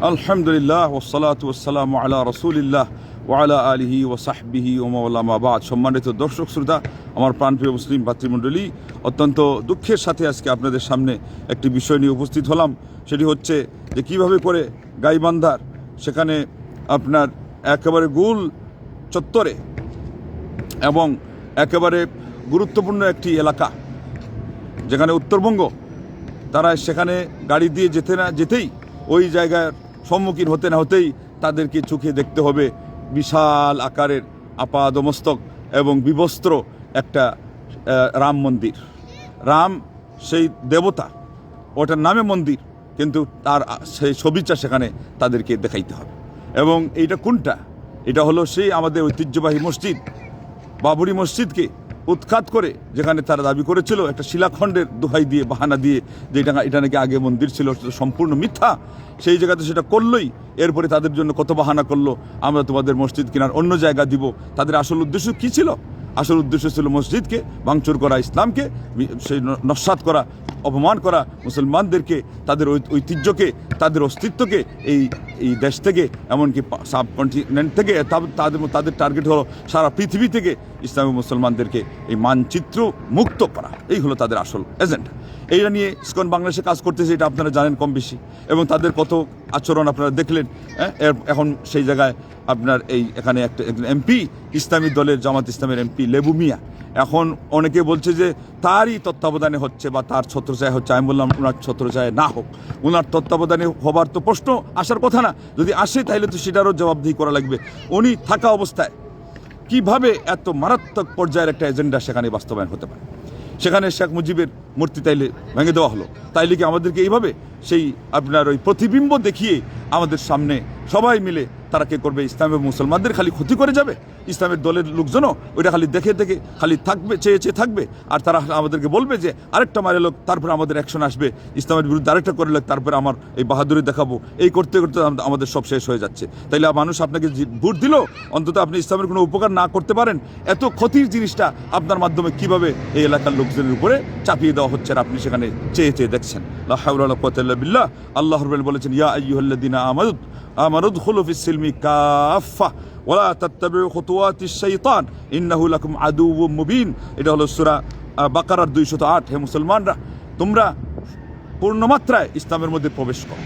আলহামদুলিল্লাহ ওয়াসসালাতু ওয়াসসালামু আলা রাসূলিল্লাহ ওয়া আলা আলিহি ওয়া সাহবিহি ওয়া মাওলা মা বাদ। সম্মানিত দর্শক শ্রোতা, আমার প্রাণপ্রিয় মুসলিম ভাতৃমণ্ডলী, অত্যন্ত দুঃখের সাথে আজকে আপনাদের সামনে একটি বিষয় নিয়ে উপস্থিত হলাম। সেটি হচ্ছে যে কীভাবে করে গাইবান্ধার সেখানে আপনার একেবারে গোল চত্বরে এবং একেবারে গুরুত্বপূর্ণ একটি এলাকা, যেখানে উত্তরবঙ্গ, তারা সেখানে গাড়ি দিয়ে যেতেই ওই জায়গার সম্মুখীন হতে না হতেই তাদেরকে চোখে দেখতে হবে বিশাল আকারের আপাদমস্তক এবং বিবস্ত্র একটা রাম মন্দির। রাম সেই দেবতা, ওটার নামে মন্দির, কিন্তু তার সেই ছবিটা সেখানে তাদেরকে দেখাইতে হবে। এবং এইটা কোনটা? এটা হলো সেই আমাদের ঐতিহ্যবাহী মসজিদ বাবরি মসজিদকে উৎখাত করে, যেখানে তারা দাবি করেছিল একটা শিলাখণ্ডের দোহাই দিয়ে, বাহানা দিয়ে, যে এটা নাকি আগে মন্দির ছিল, সম্পূর্ণ মিথ্যা। সেই জায়গাতে সেটা করলোই, এরপরে তাদের জন্য কত বাহানা করলো, আমরা তোমাদের মসজিদ কেনার অন্য জায়গা দিব। তাদের আসল উদ্দেশ্য কী ছিল? আসল উদ্দেশ্য ছিল মসজিদকে ভাঙচুর করা, ইসলামকে সেই নস্যাৎ করা, অপমান করা, মুসলমানদেরকে, তাদের ঐতিহ্যকে, তাদের অস্তিত্বকে এই দেশ থেকে, এমনকি সাবকন্টিনেন্ট থেকে, তাদের টার্গেট হলো সারা পৃথিবী থেকে ইসলামী মুসলমানদেরকে এই মানচিত্র মুক্ত করা। এই হলো তাদের আসল এজেন্ডা। এইটা নিয়ে ইসকন বাংলাদেশে কাজ করতেছে, এটা আপনারা জানেন কম বেশি, এবং তাদের কত আচরণ আপনারা দেখলেন। এখন সেই জায়গায় আপনার এখানে একটা এমপি, ইসলামী দলের জামাত ইসলামের এমপি লেবু মিয়া, এখন অনেকে বলছে যে তারই তত্ত্বাবধানে হচ্ছে বা তার ছত্রছায়া হচ্ছে। আমি বললাম ওনার ছত্রছায়া না হোক, ওনার তত্ত্বাবধানে হবার তো প্রশ্ন আসার কথা না। যদি আসে তাহলে তো সেটারও জবাবদিহি করা লাগবে। উনি থাকা অবস্থায় কিভাবে এত মারাত্মক পর্যায়ের একটা এজেন্ডা সেখানে বাস্তবায়ন হতে পারে? সেখানে শেখ মুজিবের মূর্তি তাইলে ভেঙে দেওয়া হলো, তাইলে কি আমাদেরকে এইভাবে সেই আপনার ওই প্রতিবিম্ব দেখিয়ে আমাদের সামনে সবাই মিলে তারা কে করবে? ইসলামের মুসলমানদের খালি ক্ষতি করে যাবে। ইসলামের দলের লোকজনও ওইটা খালি দেখে খালি থাকবে, চেয়ে থাকবে, আর তারা আমাদেরকে বলবে যে আরেকটা মারে লোক, তারপরে আমাদের অ্যাকশন আসবে, ইসলামের বিরুদ্ধে আরেকটা করে লোক, তারপরে আমার এই বাহাদুরি দেখাবো। এই করতে করতে আমাদের সব শেষ হয়ে যাচ্ছে। তাইলে মানুষ আপনাকে ভোট দিল, অন্তত আপনি ইসলামের কোনো উপকার না করতে পারেন, এত ক্ষতির জিনিসটা আপনার মাধ্যমে কিভাবে এই এলাকার লোকজনের উপরে চাপিয়ে দেওয়া হচ্ছে, আর আপনি সেখানে চেয়ে দেখছেন। লা হাওলা ওয়ালা কুওয়াতা ইল্লা বিল্লাহ। আল্লাহ রাব্বুল আলামিন বলেছেন, ইয়া আইয়ুহাল্লাযীনা আমানু উদখুলু ফিস সিলমি কাফা ওয়ালা তাত্তাবিউ খুতুওয়াতিশ শাইতান ইন্নাহু লাকুম আদুউম মুবিন। এটা হলো সূরা বাকারার 208। হে মুসলমানরা, তোমরা পূর্ণমাত্রায় ইসলামের মধ্যে প্রবেশ করো,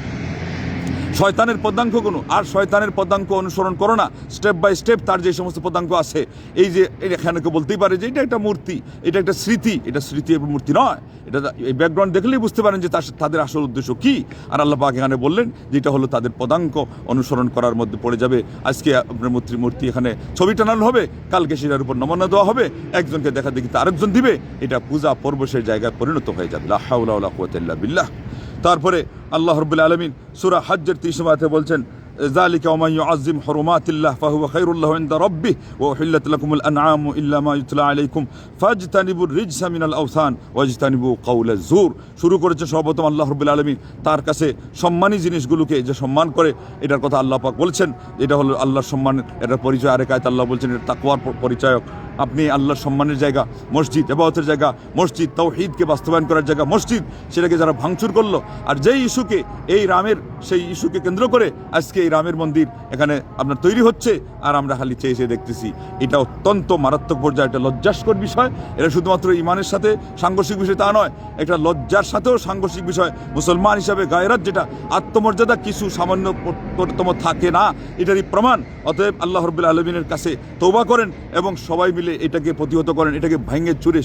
শয়তানের পদাঙ্কগুলো আর শয়তানের পদাঙ্ক অনুসরণ করো না। স্টেপ বাই স্টেপ তার যে সমস্ত পদাঙ্ক আছে, এই যে এখানে বলতেই পারে যে এটা একটা মূর্তি, এটা একটা স্মৃতি, এটা স্মৃতি এবং মূর্তি নয়। এটা এই ব্যাকগ্রাউন্ড দেখলেই বুঝতে পারেন যে তাদের আসল উদ্দেশ্য কী। আর আল্লাহ পাক এখানে বললেন যে এটা হলো তাদের পদাঙ্ক অনুসরণ করার মধ্যে পড়ে যাবে। আজকে আপনার মূর্তি এখানে ছবি টানানো হবে, কালকে সেটার উপর নমুনা দেওয়া হবে, একজনকে দেখা দেখি আরেকজন দিবে, এটা পূজা পর্বশের জায়গায় পরিণত হয়ে যাবে। লা হাওলা ওয়ালা কুওয়াতা ইল্লা বিল্লাহ। তারপরে আল্লাহ রাব্বুল আলামিন সূরা হজ্জের 30 আয়াতে বলছেন, যালিকা ওয়া মান ইউআযযিম হুরুমাতিল্লাহ ফাহুয়া খায়রুল লাহু ইনদা রাব্বিহি ওয়া উহিল্লাত লাকুমুল আনআমু ইল্লা মা ইউতলা আলাইকুম ফাজতানিবুর রিজসা মিনাল আওসান ওয়াজতানিবু কাওলা যুর। শুরু করেছে সর্বপ্রথম আল্লাহ রাব্বুল আলামিন তার কাছে সম্মানী জিনিসগুলোকে যে সম্মান করে, এটার কথা আল্লাহ পাক বলছেন। এটা হলো আল্লাহর সম্মানের এটার পরিচয়। আরেক আয়াতে আল্লাহ বলছেন এটা তাকওয়ার পরিচয়ক। আপনি আল্লাহর সম্মানের জায়গা মসজিদ, ইবাদতের জায়গা মসজিদ, তাওহীদকে বাস্তবায়ন করার জায়গা মসজিদ, সেটাকে যারা ভাঙচুর করলো, আর যেই ইস্যুকে এই রামের সেই ইস্যুকে কেন্দ্র করে আজকে এই রামের মন্দির এখানে আপনার তৈরি হচ্ছে, আর আমরা খালি চেয়ে দেখতেছি। এটা অত্যন্ত মারাত্মক পর্যায়ে একটা লজ্জাস্কর বিষয়। এটা শুধুমাত্র ইমানের সাথে সাংঘর্ষিক বিষয় তা নয়, একটা লজ্জার সাথেও সাংঘর্ষিক বিষয়। মুসলমান হিসাবে গায়রাত, যেটা আত্মমর্যাদা কিছু সামান্যতম থাকে না, এটারই প্রমাণ। অতএব আল্লাহ রাব্বুল আলামিনের কাছে তওবা করেন এবং সবাই মিলে এটাকে প্রতিহত করেন, এটাকে ভেঙে চুরে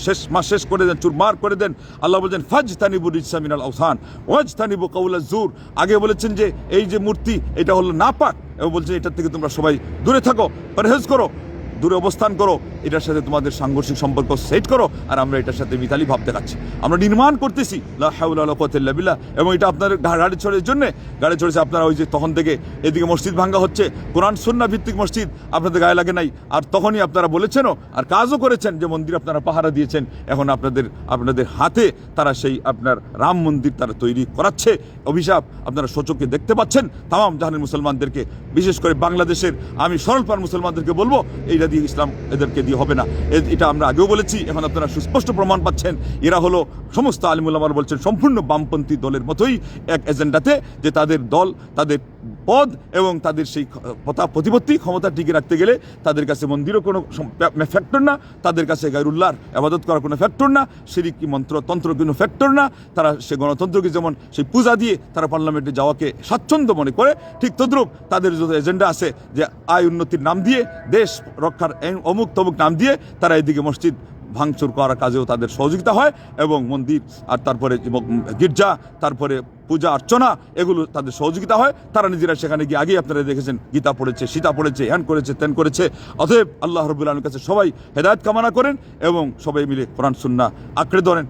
শেষ করে দেন, চুরমার করে দেন। আল্লাহ বলছেন ফাজতানিবু রিজসা মিনাল আওসান ওয়াজতানিবু কাওলা যুর। আগে বলেছেন যে এই যে মূর্তি এটা হলো নাপাক, এবং বলছেন এটার থেকে তোমরা সবাই দূরে থাকো, পরহেজ করো, দূরে অবস্থান করো, এটার সাথে তোমাদের সাংঘর্ষিক সম্পর্ক সেট করো। আর আমরা এটার সাথে মিতালি ভাব দেখাচ্ছি, আমরা নির্মাণ করতেছি। লা হাওলা ওয়ালা কুওয়াতা ইল্লা বিল্লাহ। এবং এটা আপনাদের গাড়ি ছড়ের জন্য গাড়ি ছড়েছে আপনারা, ওই যে তখন থেকে এদিকে মসজিদ ভাঙ্গা হচ্ছে, কোরআন সুন্নাহ ভিত্তিক মসজিদ আপনাদের গায়ে লাগে নাই। আর তখনই আপনারা বলেছেনও আর কাজও করেছেন যে মন্দির আপনারা পাহারা দিয়েছেন। এখন আপনাদের হাতে তারা সেই আপনার রাম মন্দির তারা তৈরি করাচ্ছে। অভিশাপ আপনারা সচক্ষে দেখতে পাচ্ছেন। তামাম জাহানের মুসলমানদেরকে, বিশেষ করে বাংলাদেশের আমি সরলপার মুসলমানদেরকে বলবো, এইটা দিয়ে ইসলাম এদেরকে দিয়ে হবে না। এটা আমরা আগেও বলেছি, এখন আপনারা সুস্পষ্ট প্রমাণ পাচ্ছেন। এরা হলো সমস্ত আলিম উলামারা বলছেন সম্পূর্ণ বামপন্থী দলের মতোই এক এজেন্ডাতে, যে তাদের দল, তাদের পদ এবং তাদের সেই প্রতিপত্তি ক্ষমতা টিকে রাখতে গেলে তাদের কাছে মন্দিরও কোনো ফ্যাক্টর না, তাদের কাছে গায়রুল্লাহর ইবাদত করার কোনো ফ্যাক্টর না, শিরকি তন্ত্র কোনো ফ্যাক্টর না। তারা সে গণতন্ত্রকে যেমন সেই পূজা দিয়ে তারা পার্লামেন্টে যাওয়াকে স্বাচ্ছন্দ্য মনে করে, ঠিক তদ্রূপ তাদের যত এজেন্ডা আছে যে আয় উন্নতির নাম দিয়ে, দেশ রক্ষার অমুক তমুক নাম দিয়ে তারা এদিকে মসজিদ ভাঙচুর করার কাজেও তাদের সহযোগিতা হয় এবং মন্দির আর তারপরে গির্জা, তারপরে পূজা অর্চনা, এগুলো তাদের সহযোগিতা হয়। তারা নিজেরা সেখানে গিয়ে আগেই আপনারা দেখেছেন গীতা পড়েছে, সীতা পড়েছে, হ্যান করেছে, তেন করেছে। অতএব আল্লাহ রাব্বুল আলামিনের কাছে সবাই হেদায়েত কামনা করেন এবং সবাই মিলে কোরআন সুন্নাহ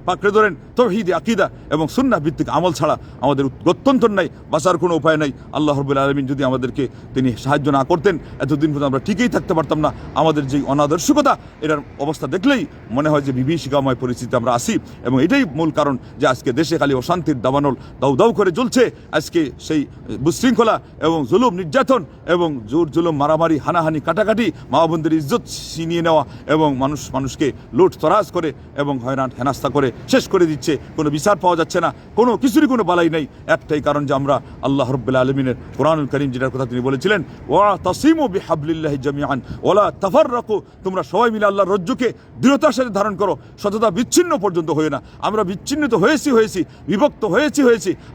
পাকড়ে ধরেন। তাওহীদ আকীদা এবং সুন্নাহ ভিত্তিক আমল ছাড়া আমাদের গত্যন্তর নাই, বাঁচার কোনো উপায় নাই। আল্লাহ রাব্বুল আলামিন যদি আমাদেরকে তিনি সাহায্য না করতেন, এতদিন পর্যন্ত আমরা ঠিকই থাকতে পারতাম না। আমাদের যেই অনাদর্শকতা, এটার অবস্থা দেখলেই মনে হয় যে বিভীষিকাময় পরিস্থিতি আমরা আসি এবং এটাই মূল কারণ যে আজকে দেশে খালি অশান্তির দাবানল দাউ দাউ করে জ্বলছে। আজকে সেই বিশৃঙ্খলা এবং জুলুম নির্যাতন এবং জোর জুলুম, মারামারি, হানাহানি, কাটাকাটি, মা বোনদের ইজ্জত ছিনিয়ে নেওয়া এবং মানুষকে লুট তরাজ করে এবং হয়রান হেনাস্তা করে শেষ করে দিচ্ছে। কোনো বিচার পাওয়া যাচ্ছে না, কোনো কিছুরই কোনো বালাই নেই। একটাই কারণ যে আমরা আল্লাহ রাব্বুল আলামিনের কোরআনুল কারীম যেটার কথা তিনি বলেছিলেন, ওয়াতাসিমু বিহাবলিল্লাহি জামিআন ওয়ালা তাফাররাকু, তোমরা সবাই মিলে আল্লাহর রজ্জুকে দৃঢ়তার সাথে ধারণ করো, সততা বিচ্ছিন্ন পর্যন্ত হয়ে না। আমরা বিচ্ছিন্নিত হয়েছি, বিভক্ত হয়েছি,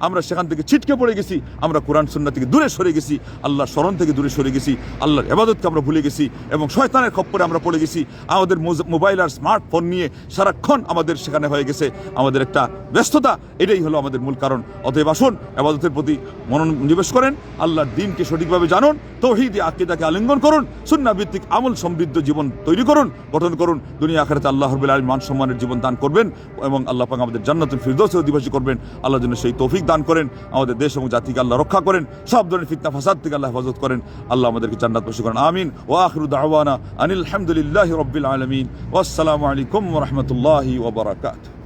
আমরা সেখান থেকে ছিটকে পড়ে গেছি, আমরা কোরআন সুন্নাহ থেকে দূরে সরে গেছি, আল্লাহর স্মরণ থেকে দূরে সরে গেছি, আল্লাহর ইবাদতকে আমরা ভুলে গেছি এবং শয়তানের খপ্পরে আমরা পড়ে গেছি। আমাদের মোবাইল আর স্মার্টফোন নিয়ে সারাক্ষণ আমাদের সেখানে হয়ে গেছে আমাদের একটা ব্যস্ততা। এটাই হলো আমাদের মূল কারণ। অতএব আসুন ইবাদতের প্রতি মনোনিবেশ করেন, আল্লাহর দ্বীনকে সঠিকভাবে জানুন, তাওহীদ আকীদাকে আলিঙ্গন করুন, সুন্নাহ ভিত্তিক আমল সমৃদ্ধ জীবন তৈরি করুন, গঠন করুন। দুনিয়া আখিরাতে আল্লাহ রাব্বুল আলামিন মান সম্মানের জীবন দান করবেন এবং আল্লাহ পাক আমাদের জান্নাতুল ফিরদৌসে অধিবাসী করবেন। আল্লাহ যেন সেই তৌফিক দান করেন, আমাদের দেশ এবং জাতিকে আল্লাহ রক্ষা করেন, সব ধরনের ফিতনা ফাসাদ থেকে আল্লাহ হেফাজত করেন। আল্লাহ আমাদেরকে জান্নাতবাসী করেন। আমিন। ওয়া আখিরু দাওয়ানা আনিল হামদুলিল্লাহি রাব্বিল আলামিন। ওয়াসসালামু আলাইকুম ওয়া রাহমাতুল্লাহি ওয়া বারাকাতুহু।